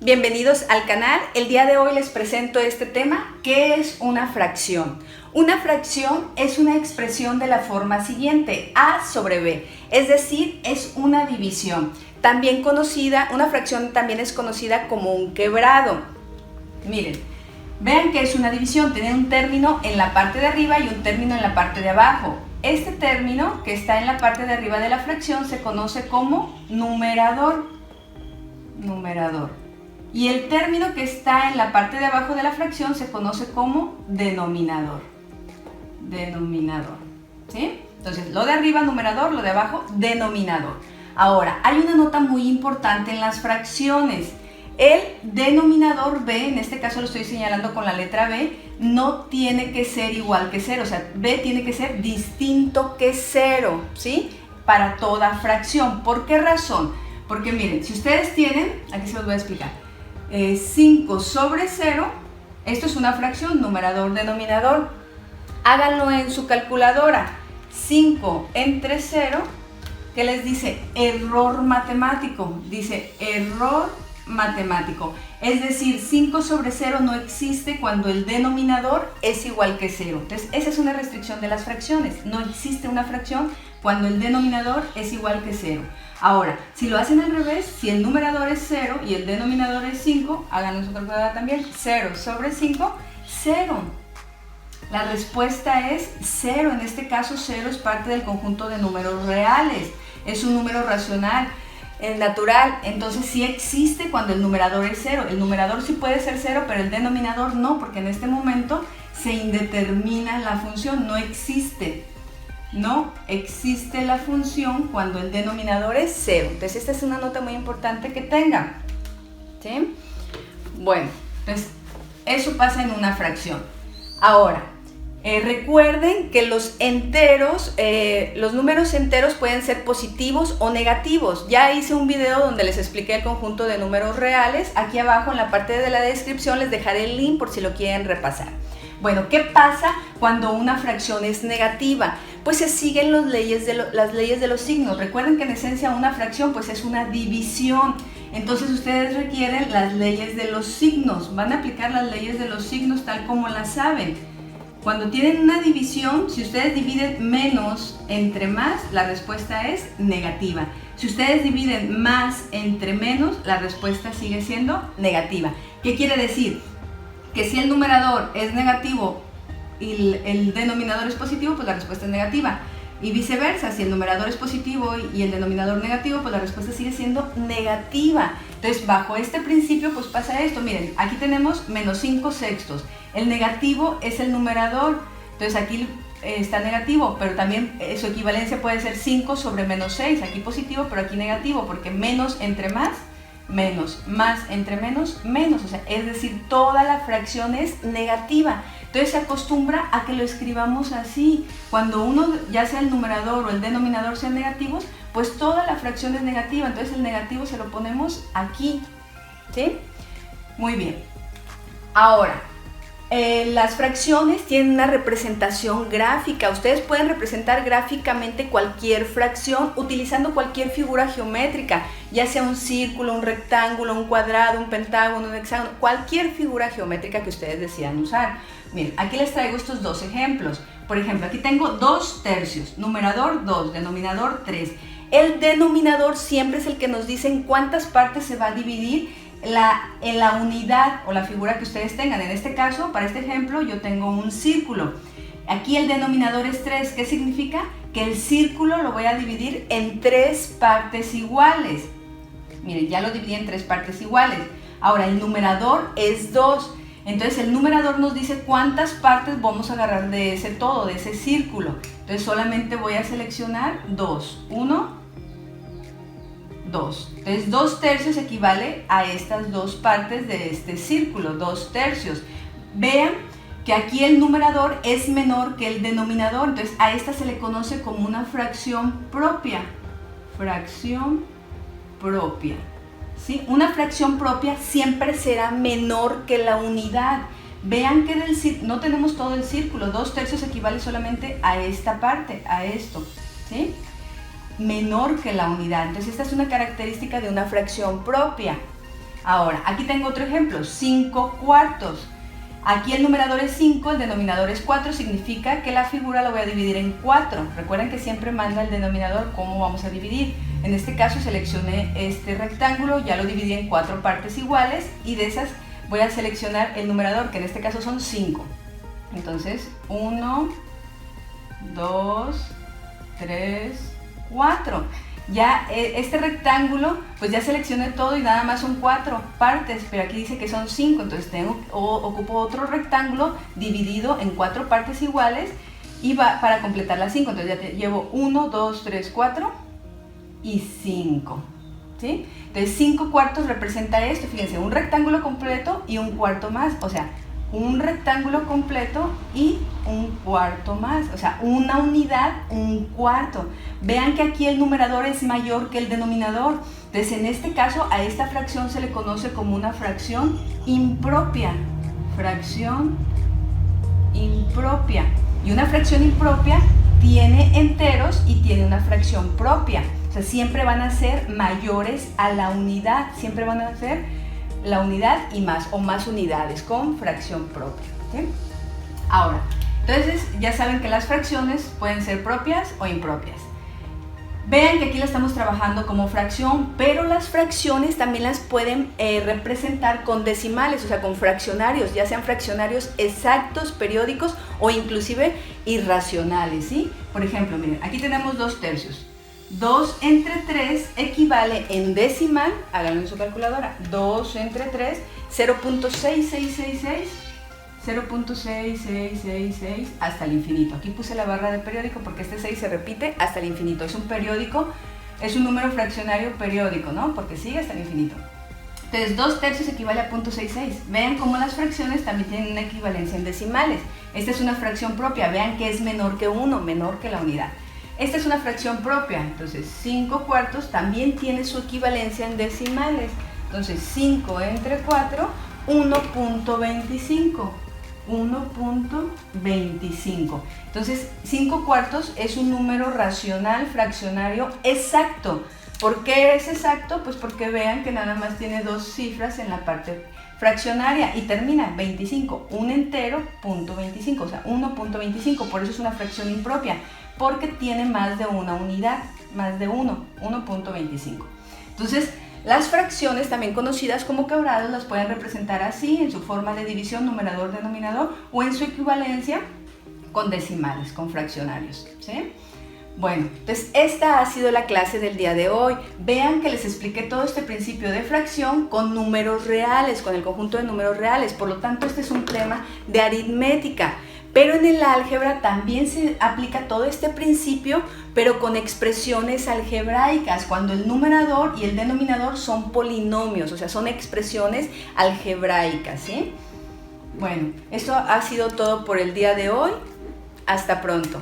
Bienvenidos al canal. El día de hoy les presento este tema. ¿Qué es una fracción? Una fracción es una expresión de la forma siguiente, A sobre B, es decir, es una división. También conocida, una fracción también es conocida como un quebrado. Miren, vean que es una división, tiene un término en la parte de arriba y un término en la parte de abajo. Este término que está en la parte de arriba de la fracción se conoce como numerador. Y el término que está en la parte de abajo de la fracción se conoce como denominador. ¿Sí? Entonces, lo de arriba numerador, lo de abajo denominador. Ahora, hay una nota muy importante en las fracciones. El denominador B, en este caso lo estoy señalando con la letra B, no tiene que ser igual que 0, o sea, B tiene que ser distinto que 0, ¿sí? Para toda fracción. ¿Por qué razón? Porque miren, si ustedes tienen, aquí se los voy a explicar, 5 sobre 0, esto es una fracción, numerador, denominador. Háganlo en su calculadora. 5 entre 0, ¿qué les dice? Error matemático. Dice error matemático. Es decir, 5 sobre 0 no existe cuando el denominador es igual que 0. Entonces, esa es una restricción de las fracciones. No existe una fracción cuando el denominador es igual que 0. Ahora, si lo hacen al revés, si el numerador es 0 y el denominador es 5, háganlo en su calculadora también. 0 sobre 5, 0. La respuesta es 0. En este caso, 0 es parte del conjunto de números reales. Es un número racional, natural. Entonces, sí existe cuando el numerador es 0. El numerador sí puede ser 0, pero el denominador no, porque en este momento se indetermina la función. No existe la función cuando el denominador es 0. Entonces, esta es una nota muy importante que tengan, ¿sí? Bueno, entonces, eso pasa en una fracción. Ahora, recuerden que los enteros, los números enteros pueden ser positivos o negativos. Ya hice un video donde les expliqué el conjunto de números reales. Aquí abajo en la parte de la descripción les dejaré el link por si lo quieren repasar. Bueno, ¿qué pasa cuando una fracción es negativa? Pues se siguen las leyes de los signos. Recuerden que en esencia una fracción pues es una división. Entonces ustedes requieren las leyes de los signos. Van a aplicar las leyes de los signos tal como las saben. Cuando tienen una división, si ustedes dividen menos entre más, la respuesta es negativa. Si ustedes dividen más entre menos, la respuesta sigue siendo negativa. ¿Qué quiere decir? Que si el numerador es negativo y el denominador es positivo, pues la respuesta es negativa. Y viceversa, si el numerador es positivo y el denominador negativo, pues la respuesta sigue siendo negativa. Entonces, bajo este principio, pues pasa esto. Miren, aquí tenemos menos 5 sextos. El negativo es el numerador. Entonces, aquí está negativo, pero también su equivalencia puede ser 5 sobre menos 6. Aquí positivo, pero aquí negativo, porque menos entre más, menos, más entre menos, menos, o sea, es decir, toda la fracción es negativa. Entonces se acostumbra a que lo escribamos así. Cuando uno, ya sea el numerador o el denominador sean negativos, pues toda la fracción es negativa. Entonces el negativo se lo ponemos aquí, ¿sí? Muy bien. Ahora, las fracciones tienen una representación gráfica. Ustedes pueden representar gráficamente cualquier fracción utilizando cualquier figura geométrica, ya sea un círculo, un rectángulo, un cuadrado, un pentágono, un hexágono, cualquier figura geométrica que ustedes decidan usar. Miren, aquí les traigo estos dos ejemplos. Por ejemplo, aquí tengo 2 tercios, numerador 2, denominador 3. El denominador siempre es el que nos dice en cuántas partes se va a dividir en la unidad o la figura que ustedes tengan. En este caso, para este ejemplo, yo tengo un círculo. Aquí el denominador es 3. ¿Qué significa? Que el círculo lo voy a dividir en 3 partes iguales. Miren, ya lo dividí en 3 partes iguales. Ahora, el numerador es 2. Entonces, el numerador nos dice cuántas partes vamos a agarrar de ese todo, de ese círculo. Entonces, solamente voy a seleccionar 2. 1, 2. Entonces, 2 tercios equivale a estas 2 partes de este círculo, 2 tercios. Vean que aquí el numerador es menor que el denominador, entonces a esta se le conoce como una fracción propia. Fracción propia. ¿Sí? Una fracción propia siempre será menor que la unidad. Vean que no tenemos todo el círculo, 2 tercios equivale solamente a esta parte, a esto, ¿sí? Menor que la unidad. Entonces esta es una característica de una fracción propia. Ahora, aquí tengo otro ejemplo, 5 cuartos. Aquí el numerador es 5, el denominador es 4, significa que la figura la voy a dividir en 4. Recuerden que siempre manda el denominador cómo vamos a dividir. En este caso seleccioné este rectángulo, ya lo dividí en 4 partes iguales y de esas voy a seleccionar el numerador, que en este caso son 5. Entonces, 1, 2, 3, 4. Ya este rectángulo, pues ya seleccioné todo y nada más son 4 partes, pero aquí dice que son 5, entonces ocupo otro rectángulo dividido en 4 partes iguales y va para completar las 5. Entonces ya llevo 1, 2, 3, 4 y 5. ¿Sí? Entonces 5 cuartos representa esto, fíjense, un rectángulo completo y un cuarto más, o sea, un rectángulo completo y un cuarto más, o sea, una unidad, un cuarto. Vean que aquí el numerador es mayor que el denominador. Entonces, en este caso, a esta fracción se le conoce como una fracción impropia. Fracción impropia. Y una fracción impropia tiene enteros y tiene una fracción propia. O sea, siempre van a ser mayores a la unidad, siempre van a ser la unidad y más o más unidades con fracción propia. ¿Sí? Ahora, entonces ya saben que las fracciones pueden ser propias o impropias. Vean que aquí la estamos trabajando como fracción, pero las fracciones también las pueden representar con decimales, o sea, con fraccionarios, ya sean fraccionarios exactos, periódicos o inclusive irracionales, ¿sí? Por ejemplo, miren, aquí tenemos 2 tercios. 2 entre 3 equivale en decimal, háganlo en su calculadora, 2 entre 3, 0.6666, 0.6666 hasta el infinito. Aquí puse la barra de periódico porque este 6 se repite hasta el infinito. Es un periódico, es un número fraccionario periódico, ¿no? Porque sigue hasta el infinito. Entonces 2 tercios equivale a 0.66. Vean cómo las fracciones también tienen una equivalencia en decimales. Esta es una fracción propia, vean que es menor que 1, menor que la unidad. Esta es una fracción propia, entonces 5 cuartos también tiene su equivalencia en decimales. Entonces 5 entre 4, 1.25. 1.25. Entonces 5 cuartos es un número racional, fraccionario exacto. ¿Por qué es exacto? Pues porque vean que nada más tiene 2 cifras en la parte fraccionaria y termina 25, un entero, 0.25, o sea, 1.25, por eso es una fracción impropia, porque tiene más de una unidad, más de 1.25. Entonces, las fracciones, también conocidas como quebrados, las pueden representar así, en su forma de división, numerador-denominador, o en su equivalencia con decimales, con fraccionarios, ¿sí? Bueno, entonces esta ha sido la clase del día de hoy. Vean que les expliqué todo este principio de fracción con números reales, con el conjunto de números reales. Por lo tanto, este es un tema de aritmética. Pero en el álgebra también se aplica todo este principio, pero con expresiones algebraicas, cuando el numerador y el denominador son polinomios, o sea, son expresiones algebraicas, ¿sí? Bueno, esto ha sido todo por el día de hoy. Hasta pronto.